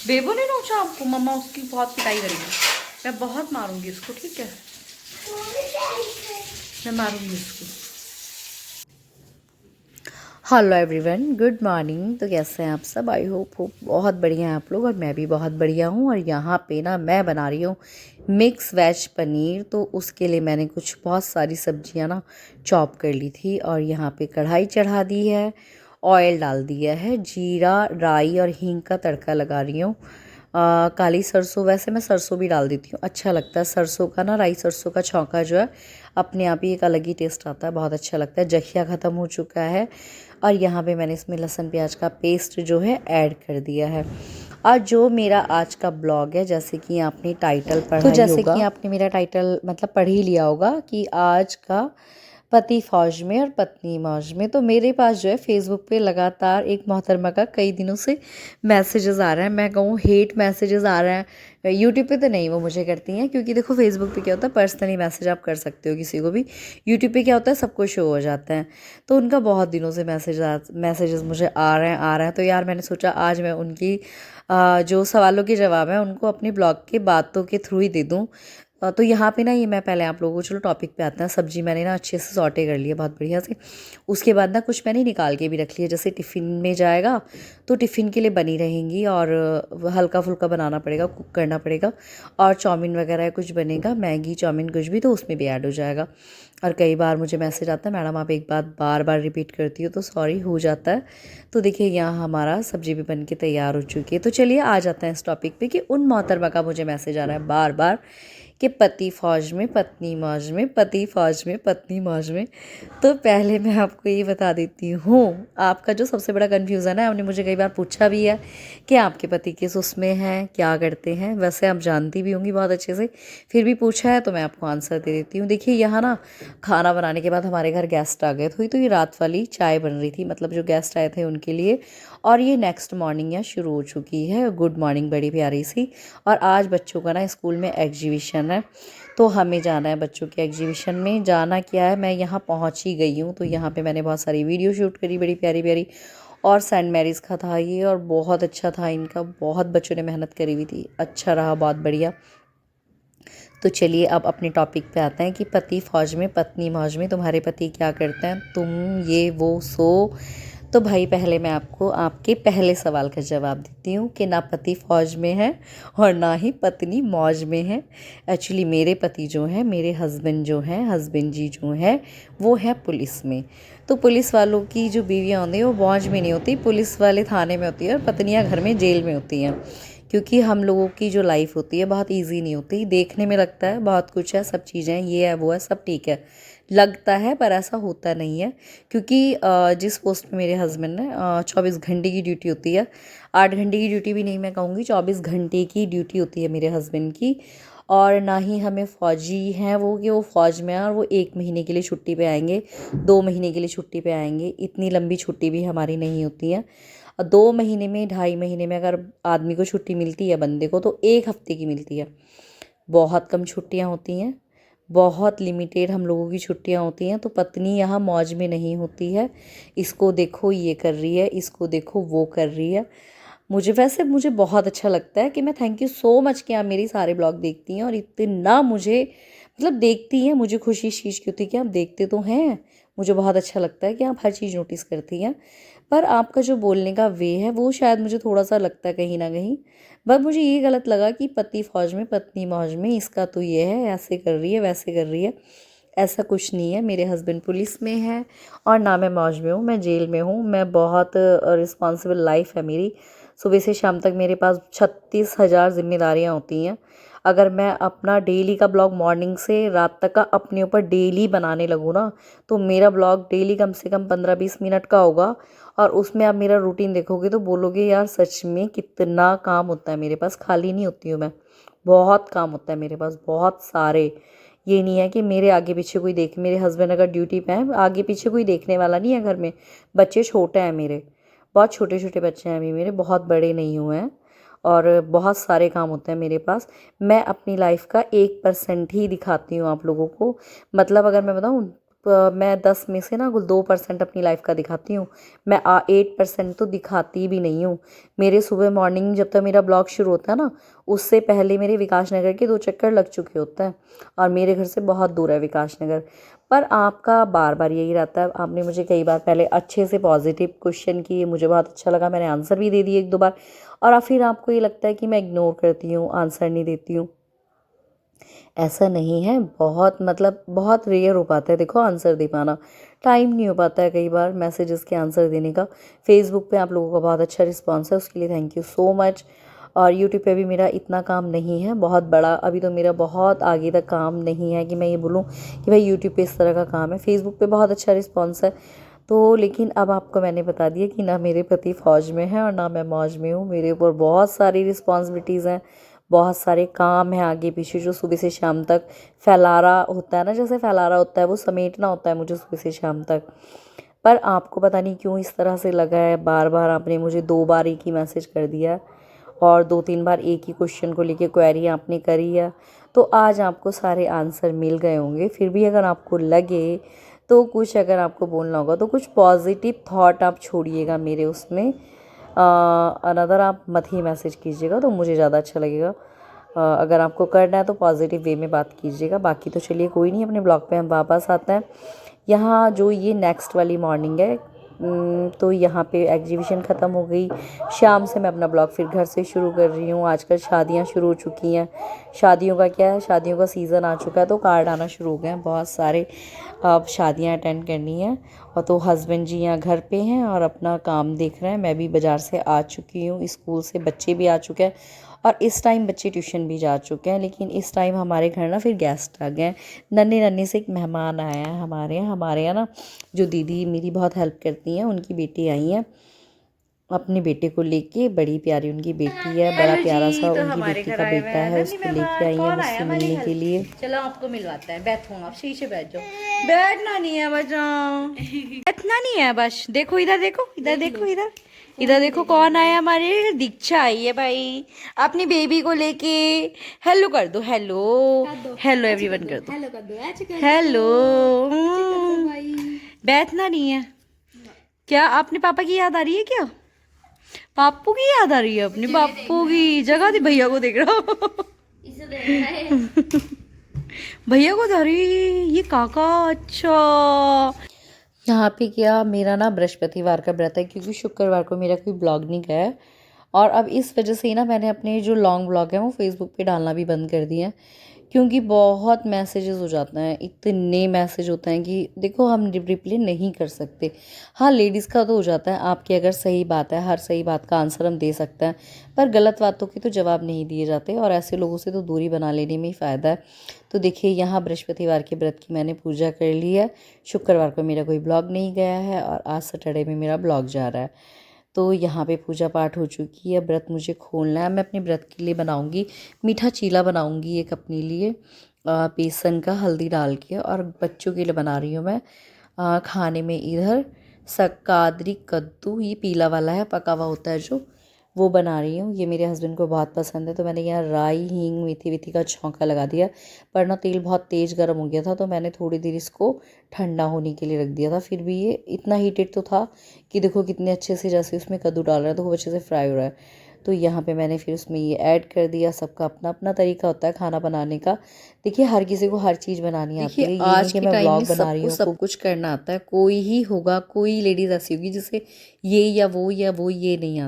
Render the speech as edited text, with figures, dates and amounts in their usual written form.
बेबो ने नोचा आपको? मम्मा उसकी बहुत पिटाई करेगी। मैं बहुत मारूंगी इसको, ठीक है? मैं मारूंगी इसको। Hello everyone, good morning. तो कैसे हैं आप सब? आई होप बहुत बढ़िया हैं आप लोग, और मैं भी बहुत बढ़िया हूँ। और यहाँ पे ना मैं बना रही हूँ मिक्स वेज पनीर। तो उसके लिए मैंने कुछ बहुत सारी सब्जियाँ ना चॉप कर ली थी, और यहाँ पे कढ़ाई चढ़ा दी है, ऑयल डाल दिया है, जीरा राई और हींग का तड़का लगा रही हूँ। काली सरसों, वैसे मैं सरसों भी डाल देती हूँ, अच्छा लगता है सरसों का ना, राई सरसों का छौंका जो है अपने आप ही एक अलग ही टेस्ट आता है, बहुत अच्छा लगता है। जखिया ख़त्म हो चुका है, और यहाँ पे मैंने इसमें लहसुन प्याज का पेस्ट जो है ऐड कर दिया है। और जो मेरा आज का ब्लॉग है, जैसे कि आपने टाइटल पढ़ा ही होगा, जैसे कि आपने मेरा टाइटल मतलब पढ़ ही लिया होगा कि आज का पति फौज में और पत्नी मौज में। तो मेरे पास जो है फेसबुक पे लगातार एक मोहतरमा का कई दिनों से मैसेजेस आ रहे हैं, मैं कहूँ हेट मैसेजेस आ रहे हैं। यूट्यूब पे तो नहीं वो मुझे करती हैं, क्योंकि देखो फेसबुक पे क्या होता है, पर्सनली मैसेज आप कर सकते हो किसी को भी। यूट्यूब पे क्या होता है, सबको शो हो जाता है। तो उनका बहुत दिनों से मैसेजेस मुझे आ रहे हैं। तो यार मैंने सोचा आज मैं उनकी जो सवालों के जवाब हैं उनको अपने ब्लॉग के बातों के थ्रू ही दे दूँ। तो यहाँ पे ना ये मैं पहले आप लोगों को, चलो टॉपिक पे आते हैं। सब्जी मैंने ना अच्छे से सॉटे कर लिया बहुत बढ़िया से। उसके बाद ना कुछ मैंने निकाल के भी रख लिया, जैसे टिफ़िन में जाएगा तो टिफ़िन के लिए बनी रहेंगी, और हल्का फुल्का बनाना पड़ेगा, कुक करना पड़ेगा। और चाउमीन वगैरह कुछ बनेगा, मैगी चाउमीन कुछ भी, तो उसमें भी ऐड हो जाएगा। और कई बार मुझे मैसेज आता है, मैडम आप एक बात बार बार रिपीट करती हो, तो सॉरी, हो जाता है। तो देखिए यहाँ हमारा सब्जी भी बन के तैयार हो चुकी है। तो चलिए आ जाते हैं इस टॉपिक पे कि उन मोहतरमा का मुझे मैसेज आ रहा है बार बार कि पति फौज में पत्नी मौज में, पति फौज में पत्नी मौज में। तो पहले मैं आपको ये बता देती हूँ, आपका जो सबसे बड़ा कन्फ्यूज़न है, आपने मुझे कई बार पूछा भी है कि आपके पति किस उसमें हैं, क्या करते हैं। वैसे आप जानती भी होंगी बहुत अच्छे से, फिर भी पूछा है तो मैं आपको आंसर दे देती हूँ। देखिए यहाँ ना खाना बनाने के बाद हमारे घर गेस्ट आ गए थे, तो ये रात वाली चाय बन रही थी, मतलब जो गेस्ट आए थे उनके लिए। और ये नेक्स्ट मॉर्निंग यहाँ शुरू हो चुकी है, गुड मॉर्निंग बड़ी प्यारी सी। और आज बच्चों का ना स्कूल में एग्जीबिशन है, तो हमें जाना है बच्चों के एग्जीबिशन में। जाना क्या है, मैं यहाँ पहुँच ही गई हूँ। तो यहाँ पे मैंने बहुत सारी वीडियो शूट करी बड़ी प्यारी प्यारी। और सेंट मैरीज़ का था ये, और बहुत अच्छा था इनका, बहुत बच्चों ने मेहनत करी हुई थी, अच्छा रहा, बहुत बढ़िया। तो चलिए अब अपने टॉपिक पे आते हैं कि पति फौज में पत्नी मौज में। तुम्हारे पति क्या करते हैं, तुम ये वो सो। तो भाई पहले मैं आपको आपके पहले सवाल का जवाब देती हूँ कि ना पति फौज में है और ना ही पत्नी मौज में है। एक्चुअली मेरे पति जो हैं, मेरे हस्बैंड जो हैं, हस्बैंड जी जो हैं, वो है पुलिस में। तो पुलिस वालों की जो बीवियाँ होती हैं वो मौज में नहीं होती, पुलिस वाले थाने में होती है, और पत्नियाँ घर में जेल में होती हैं। क्योंकि हम लोगों की जो लाइफ होती है बहुत इजी नहीं होती, देखने में लगता है बहुत कुछ है, सब चीज़ें ये है वो है, सब ठीक है लगता है, पर ऐसा होता नहीं है। क्योंकि जिस पोस्ट पे मेरे हस्बैंड ने 24 घंटे की ड्यूटी होती है, 8 घंटे की ड्यूटी भी नहीं मैं कहूँगी, 24 घंटे की ड्यूटी होती है मेरे हस्बैंड की। और ना ही हमें फ़ौजी हैं वो कि वो फ़ौज में हैं और वो 1 महीने के लिए छुट्टी पे आएंगे, 2 महीने के लिए छुट्टी पे आएंगे, इतनी लंबी छुट्टी भी हमारी नहीं होती है। 2 महीने में, 2.5 महीने में अगर आदमी को छुट्टी मिलती है, बंदे को, तो 1 हफ्ते की मिलती है। बहुत कम छुट्टियां होती हैं, बहुत लिमिटेड हम लोगों की छुट्टियां होती हैं। तो पत्नी यहाँ मौज में नहीं होती है, इसको देखो ये कर रही है, इसको देखो वो कर रही है। मुझे बहुत अच्छा लगता है कि मैं, थैंक यू सो मच कि आप मेरी सारे ब्लॉग देखती हैं, और इतना मुझे मतलब देखती हैं, मुझे खुशी इस चीज़ की होती है कि आप देखते तो हैं। मुझे बहुत अच्छा लगता है कि आप हर चीज़ नोटिस करती हैं। पर आपका जो बोलने का वे है वो शायद मुझे थोड़ा सा लगता है कहीं ना कहीं, बस मुझे ये गलत लगा कि पति फौज में पत्नी मौज में, इसका तो ये है, ऐसे कर रही है वैसे कर रही है। ऐसा कुछ नहीं है, मेरे हस्बैंड पुलिस में है और ना मैं मौज में हूँ, मैं जेल में हूँ। मैं बहुत रिस्पॉन्सिबल लाइफ है मेरी, सुबह से शाम तक मेरे पास 36,000 जिम्मेदारियाँ होती हैं। अगर मैं अपना डेली का ब्लॉग मॉर्निंग से रात तक का अपने ऊपर डेली बनाने लगूँ ना, तो मेरा ब्लॉग डेली कम से कम 15-20 मिनट का होगा। और उसमें आप मेरा रूटीन देखोगे तो बोलोगे यार सच में कितना काम होता है मेरे पास, खाली नहीं होती हूँ मैं, बहुत काम होता है मेरे पास, बहुत सारे। ये नहीं है कि मेरे आगे पीछे कोई देख, मेरे हस्बैंड अगर ड्यूटी पे हैं, आगे पीछे कोई देखने वाला नहीं है घर में। बच्चे छोटे हैं मेरे, बहुत छोटे छोटे बच्चे हैं अभी मेरे, बहुत बड़े नहीं हुए हैं। और बहुत सारे काम होते हैं मेरे पास। मैं अपनी लाइफ का 1% ही दिखाती हूँ आप लोगों को। मतलब अगर मैं बताऊँ, मैं 10 में से ना 2% अपनी लाइफ का दिखाती हूँ। मैं 8% तो दिखाती भी नहीं हूँ। मेरे सुबह मॉर्निंग जब तक मेरा ब्लॉग शुरू होता है ना, उससे पहले मेरे विकास नगर के 2 चक्कर लग चुके होते हैं और मेरे घर से बहुत दूर है विकास नगर। पर आपका बार बार यही रहता है। आपने मुझे कई बार पहले अच्छे से पॉजिटिव क्वेश्चन किए, मुझे बहुत अच्छा लगा, मैंने आंसर भी दे दिए 1-2 बार, और फिर आपको ये लगता है कि मैं इग्नोर करती हूँ, आंसर नहीं देती हूँ। ऐसा नहीं है, बहुत मतलब बहुत रेयर हो पाता है देखो आंसर दे पाना। टाइम नहीं हो पाता है कई बार मैसेजेस के आंसर देने का। फेसबुक पे आप लोगों का बहुत अच्छा रिस्पांस है, उसके लिए थैंक यू सो मच। और यूट्यूब पे भी मेरा इतना काम नहीं है बहुत बड़ा, अभी तो मेरा बहुत आगे तक काम नहीं है कि मैं ये बोलूँ कि भाई यूट्यूब पे इस तरह का काम है। फेसबुक पे बहुत अच्छा रिस्पॉन्स है। तो लेकिन अब आपको मैंने बता दिया कि ना मेरे पति फ़ौज में हैं और ना मैं मौज में हूँ। मेरे ऊपर बहुत सारी रिस्पॉन्सिबिलिटीज़ हैं, बहुत सारे काम हैं आगे पीछे, जो सुबह से शाम तक फैलारा होता है ना, जैसे फैलारा होता है वो समेटना होता है मुझे सुबह से शाम तक। पर आपको पता नहीं क्यों इस तरह से लगा है, बार बार आपने मुझे 2 बार एक ही मैसेज कर दिया है और 2-3 बार एक ही क्वेश्चन को लेके क्वेरी आपने करी है। तो आज आपको सारे आंसर मिल गए होंगे। फिर भी अगर आपको लगे तो कुछ, अगर आपको बोलना होगा तो कुछ पॉजिटिव थॉट आप छोड़िएगा मेरे उसमें। अनदर आप मत ही मैसेज कीजिएगा तो मुझे ज़्यादा अच्छा लगेगा। अगर आपको करना है तो पॉजिटिव वे में बात कीजिएगा। बाकी तो चलिए कोई नहीं, अपने ब्लॉग पे हम वापस आते हैं। यहाँ जो ये नेक्स्ट वाली मॉर्निंग है, तो यहाँ पे एग्जीबिशन ख़त्म हो गई। शाम से मैं अपना ब्लॉग फिर घर से शुरू कर रही हूँ। आजकल शादियाँ शुरू हो चुकी हैं। शादियों का क्या है, शादियों का सीज़न आ चुका है तो कार्ड आना शुरू हो गए हैं बहुत सारे। अब शादियाँ अटेंड करनी है और तो हस्बैंड जी यहाँ घर पे हैं और अपना काम देख रहे हैं। मैं भी बाज़ार से आ चुकी हूँ, स्कूल से बच्चे भी आ चुके हैं और इस टाइम बच्चे ट्यूशन भी जा चुके हैं। लेकिन इस टाइम हमारे घर ना फिर गेस्ट आ गए हैं। नन्हे नन्हे से एक मेहमान आया है हमारे यहाँ ना, जो दीदी मेरी बहुत हेल्प करती हैं, उनकी बेटी आई हैं अपने बेटे को लेके। बड़ी प्यारी उनकी बेटी है, बड़ा प्यारा सा तो उनकी हमारे बेटी घर का आए हुए बेटा हैं है, नन्ही उसको लेके मेहमान। आई है कौन आया मुझसे हमारी मिलने के हेल्प? लिए। चलो आपको मिलवाते हैं, बैठो आप शीशे बैठ जाओ। बैठना नहीं है बजाओ, बैठना नहीं है बस। देखो इधर, देखो इधर, देखो इधर, इधर देखो कौन आया हमारे। दीक्षा आई है भाई अपनी बेबी को लेके। हेलो कर दो, हेलो हेलो एवरीवन कर दो, हेलो कर दो, ऐसे कर हेलो। दो, ऐसे कर दो भाई। बैठना नहीं है क्या? आपने पापा की याद आ रही है क्या? पाप्पू की याद आ रही है अपने पाप्पू की। जगह थी भैया को देख रहा हूँ। इसे देख रहा है। भैया को धरी ये काका। अच्छा यहाँ पे क्या, मेरा ना बृहस्पतिवार का व्रत है क्योंकि शुक्रवार को मेरा कोई ब्लॉग नहीं गया है। और अब इस वजह से ही ना मैंने अपने जो लॉन्ग ब्लॉग हैं वो फेसबुक पे डालना भी बंद कर दिए हैं, क्योंकि बहुत मैसेजेस हो जाते हैं, इतने मैसेज होते हैं कि देखो हम रिप्लाई नहीं कर सकते। हाँ, लेडीज़ का तो हो जाता है, आपकी अगर सही बात है, हर सही बात का आंसर हम दे सकते हैं, पर गलत बातों के तो जवाब नहीं दिए जाते और ऐसे लोगों से तो दूरी बना लेने में ही फ़ायदा है। तो देखिए, यहाँ बृहस्पतिवार के व्रत की मैंने पूजा कर ली है। शुक्रवार को मेरा कोई ब्लॉग नहीं गया है और आज सैटरडे में मेरा ब्लॉग जा रहा है। तो यहाँ पे पूजा पाठ हो चुकी है, व्रत मुझे खोलना है। मैं अपने व्रत के लिए बनाऊंगी मीठा चीला, बनाऊंगी एक अपने लिए बेसन का हल्दी डाल के, और बच्चों के लिए बना रही हूँ मैं खाने में इधर सक्कादरी कद्दू, ये पीला वाला है, पका हुआ होता है जो, वो बना रही हूँ। ये मेरे हस्बैंड को बहुत पसंद है, तो मैंने यहाँ राई हींग मेथी वेथी का छौंका लगा दिया। पर ना तेल बहुत तेज़ गर्म हो गया था तो मैंने थोड़ी देर इसको ठंडा होने के लिए रख दिया था। फिर भी ये इतना हीटेड तो था कि देखो कितने अच्छे से, जैसे उसमें कद्दू डाल रहा है तो वो अच्छे से फ्राई हो रहा है। तो यहाँ पे मैंने फिर उसमें ये ऐड कर दिया। सबका अपना अपना तरीका होता है खाना बनाने का। देखिए, हर किसी को हर चीज़ बनानी आती है, ये नहीं कि मैं व्लॉग बना रही हूँ सब कुछ करना आता है। कोई ही होगा, कोई लेडीज़ ऐसी होगी जिसे ये या वो ये नहीं आता।